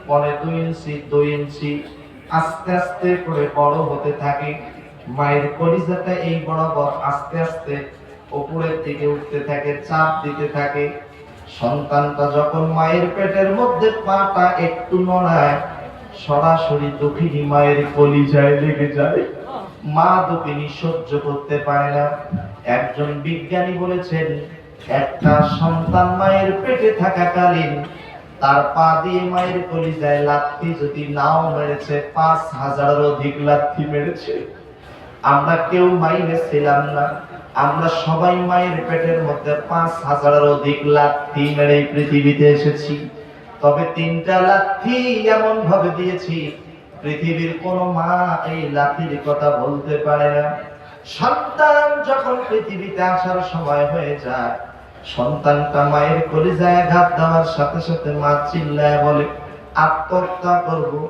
1.5 ইঞ্চি 2 ইঞ্চি আস্তে আস্তে করে বড় হতে থাকে। মায়ের কলিজাটা এই বরাবর আস্তে আস্তে উপরের দিকে উঠতে থাকে, চাপ দিতে থাকে। সন্তানটা যখন মায়ের পেটের মধ্যে পাটা একটু নড়ায়, সরাসরি দুঃখিনী মায়ের কলিজায় লেগে যায়। মা দুঃখিনী সহ্য করতে পারে না। একজন বিজ্ঞানী বলেছেন, একটা সন্তান মায়ের পেটে থাকাকালীন তার পা দিয়ে মায়ের কলিজায় লাথি যদি নাও মেরেছে, 5,000-এর অধিক লাথি মেরেছে। আমরা কেউ মাইনে ছিলাম না, আমরা সবাই মায়ের পেটের মধ্যে 5,000-এর অধিক লাথি মেরে পৃথিবীতে এসেছি। তবে 3টা লাথি এমন ভাবে দিয়েছি, পৃথিবীর কোন মা এই লাথির কথা বলতে পারে না। সন্তান যখন পৃথিবীতে আসার সময় হয়ে যায়, সন্তানটা মায়ের কলিজায় আঘাত দেওয়ার সাথে সাথে মা চিল্লায় বলে, আত্মহত্যা করবো,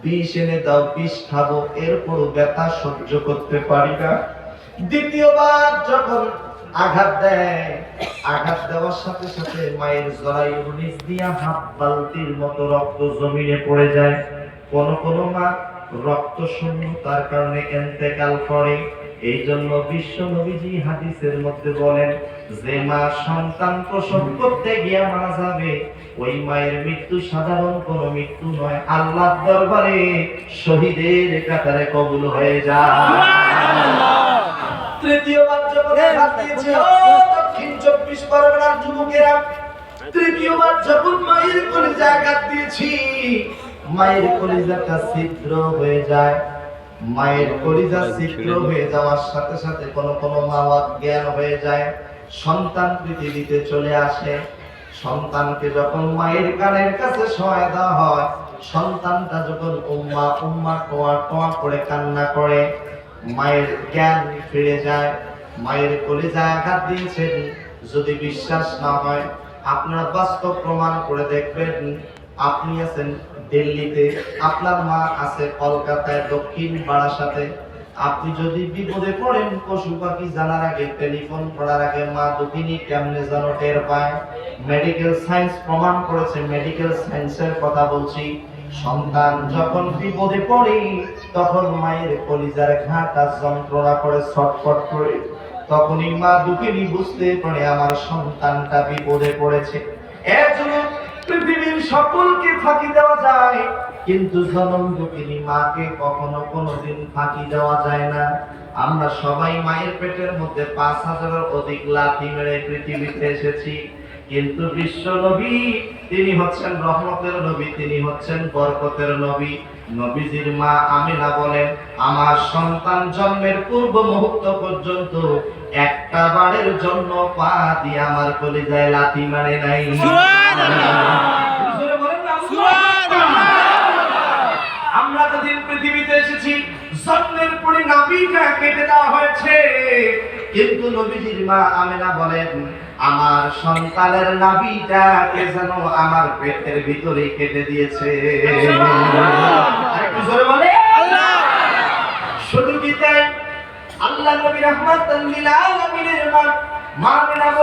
বিষ এনে দাও, বিষ খাবো, এরপরও ব্যথা সহ্য করতে পারি না। দ্বিতীয়বার যখন আঘাত দেয়, আঘাত দেওয়ার সাথে সাথে মায়ের জরায়ুর নিচ দিয়া হাত বালতির মতো রক্ত জমিনে পড়ে যায়। কোন কোন মা রক্ত শূন্যতার কারণে ইন্তেকাল করে। এই জন্য বিশ্ব নবীজি হাদিসের মধ্যে বলেন, যে মা সন্তান প্রসব করতে গিয়ে মারা যাবে, ওই মায়ের মৃত্যু সাধারণ কোন মৃত্যু নয়, আল্লাহর দরবারে শহীদের কাতারে কবুল হয়ে যায়। তৃতীয়বার যখন আঘাত দিয়েছে, দক্ষিণ 24 পরগনার যুবকেরা, তৃতীয়বার যখন মায়ের কলিজায় আঘাত দিয়েছি, মায়ের কলিজাটা ছিদ্র হয়ে যায়। মায়ের কলিজা ছিদ্র হয়ে যাওয়ার সাথে সাথে কোন কোন মা অজ্ঞান হয়ে যায়। সন্তান পৃথিবীতে চলে আসে। সন্তানকে যখন মায়ের কানের কাছে শোয়া দেওয়া হয়, সন্তানটা যখন উম্মা উম্মা টোয়া টোয়া করে কান্না করে, মায়ের জ্ঞান ফিরে যায়। মায়ের কলিজায় আঘাত দিয়েছেন, যদি বিশ্বাস না হয় আপনারা বাস্তব প্রমাণ করে দেখবেন। আপনি আছেন দিল্লিতে, আপনার মা আছে কলকাতায় দক্ষিণ বারাসাতে। আপনি যদি বিপদে পড়েন, পশু পাখি জানার আগে, টেলিফোন করার আগে মা দুঃখিনী কেমনে যেন টের পায়। মেডিকেল সায়েন্স প্রমাণ করেছে, মেডিকেল সায়েন্সের কথা বলছি। সন্তান যখন বিপদে পড়ে, তখন মায়ের কলিজার ঘাটা যন্ত্রণা করে, ছটফট করে। তখনই মা দুঃখিনী বুঝতে পারে আমার সন্তানটা বিপদে পড়েছে। এর জন্য পৃথিবীর সকলকে ফাঁকি দেওয়া যায়, কিন্তু জনম দুঃখিনী মাকে কখনো কোনোদিন ফাঁকি দেওয়া যায় না। আমরা সবাই মায়ের পেটের মধ্যে 5,000-এর অধিক লাথি মেরে পৃথিবীতে এসেছি, কিন্তু বিশ্ব নবী তিনি হচ্ছেন রহমতের নবী, তিনি হচ্ছেন বরকতের নবী। নবীজির মা আমিনা বলেন, আমার সন্তান জন্মের পূর্ব মুহূর্ত পর্যন্ত একটা বারের জন্য পা দিয়ে আমার কলিজায় লাথি মারে নাই। আমরা যেদিন পৃথিবীতে এসেছি, জন্মের পরে নাভিটা কেটে দেওয়া হয়েছে, কিন্তু নবীজির মা আমিনা বলেন, আমার সন্তানের নাভিটাকে যেন আমার পেটের ভিতরে কেটে দিয়েছে। আরেকটু জোরে বলে আল্লাহ। শুধু কি তাই, আল্লাহ নবী রাহমাতুল লিল আলামিনের মা আমিনা